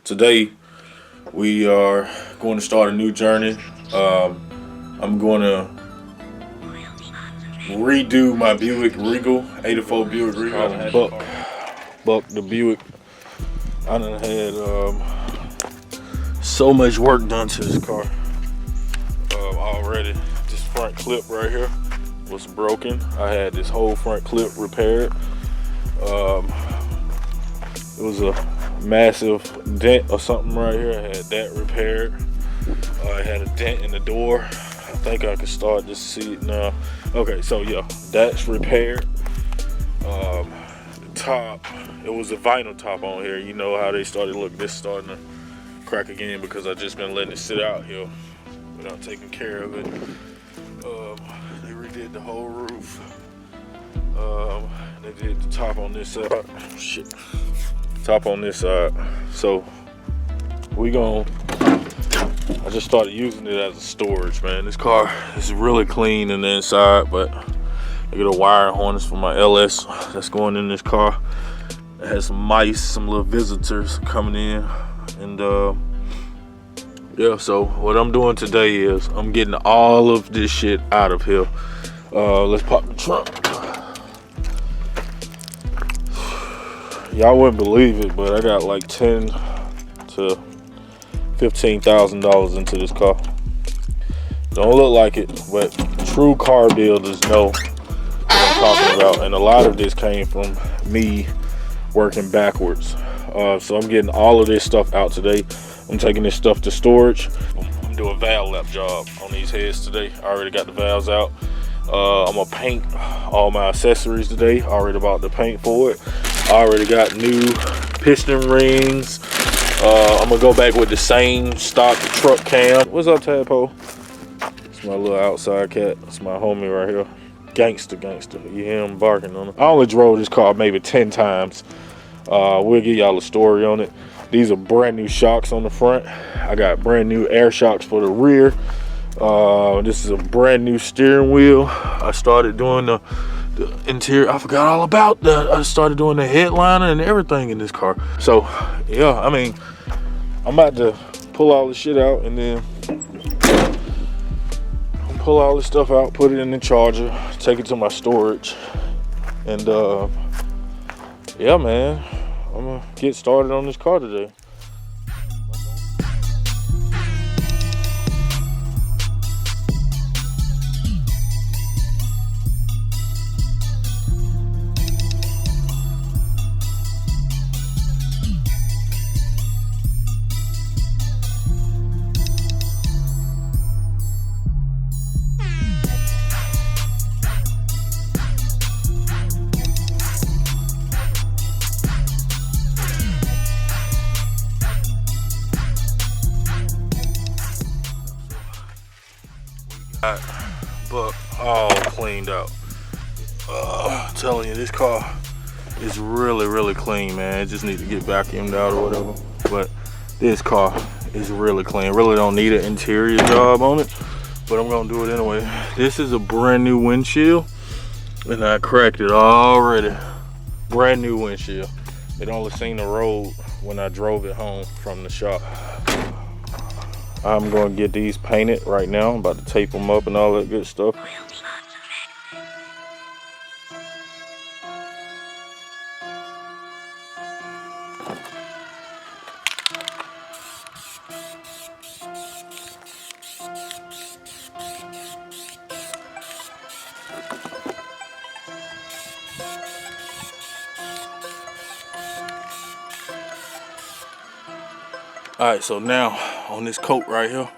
Today we are going to start a new journey. I'm going to redo my Buick Regal, 84 Buick Regal. Buck the Buick. I done had so much work done to this car already. This front clip right here was broken. I had this whole front clip repaired. It was a massive dent or something right here. I had that repaired. I had a dent in the door. I think I can start to see it now. Okay, so yeah, that's repaired. The top, it was a vinyl top on here. You know how they started looking. This starting to crack again because I just been letting it sit out here without taking care of it. They redid the whole roof. They did the top on this side. Shit. Top on this side. So I just started using it as a storage, man. This car is really clean in the inside, but I get a wire harness for my LS that's going in this car. It has some mice, some little visitors coming in, and yeah, so what I'm doing today is I'm getting all of this shit out of here. Let's pop the trunk. Y'all wouldn't believe it, but I got like $10,000 to $15,000 into this car. Don't look like it, but true car builders know what I'm talking about. And a lot of this came from me working backwards. So I'm getting all of this stuff out today. I'm taking this stuff to storage. I'm doing a valve lap job on these heads today. I already got the valves out. I'm gonna paint all my accessories today. Already bought the paint for it. I already got new piston rings. I'm gonna go back with the same stock truck cam. What's up, Tadpole? It's my little outside cat. It's my homie right here. Gangster. You hear him barking on him. I only drove this car maybe 10 times. We'll give y'all a story on it. These are brand new shocks on the front. I got brand new air shocks for the rear. This is a brand new steering wheel. I started doing the interior. I forgot all about that. I started doing the headliner and everything in this car. So yeah, I mean, I'm about to pull all this shit out and then pull all this stuff out, put it in the charger, take it to my storage, and yeah, man, I'm gonna get started on this car today. But all cleaned out. I'm telling you, this car is really clean, man. It just needs to get vacuumed out or whatever. But this car is really clean. Really don't need an interior job on it, but I'm gonna do it anyway. This is a brand new windshield, and I cracked it already. Brand new windshield. It only seen the road when I drove it home from the shop. I'm going to get these painted right now. I'm about to tape them up and all that good stuff. All right, so now on this coat right here,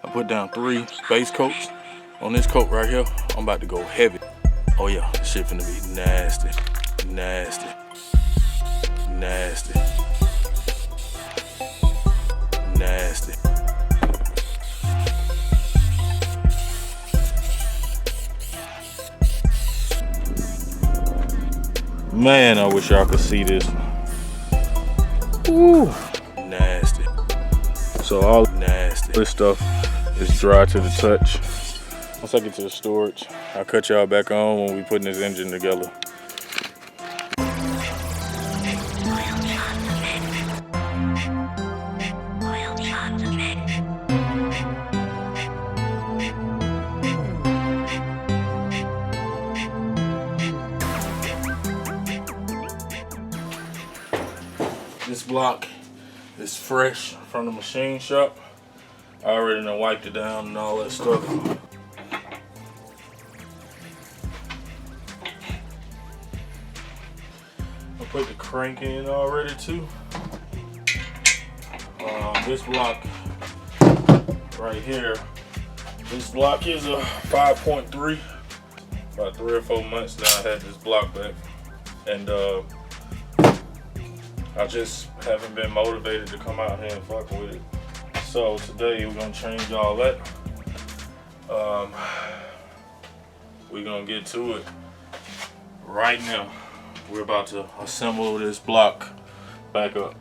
I put down 3 base coats. On this coat right here, I'm about to go heavy. Oh yeah, this shit finna be nasty. Man, I wish y'all could see this. Ooh, nasty. So all nasty. This stuff is dry to the touch. Once I get to the storage, I'll cut y'all back on when we putting this engine together. block is fresh from the machine shop. I already done wiped it down and all that stuff. I put the crank in already too. This block right here, this block is a 5.3. About 3 or 4 months now I had this block back, and I just haven't been motivated to come out here and fuck with it. So today we're gonna change all that. We're gonna get to it right now. We're about to assemble this block back up.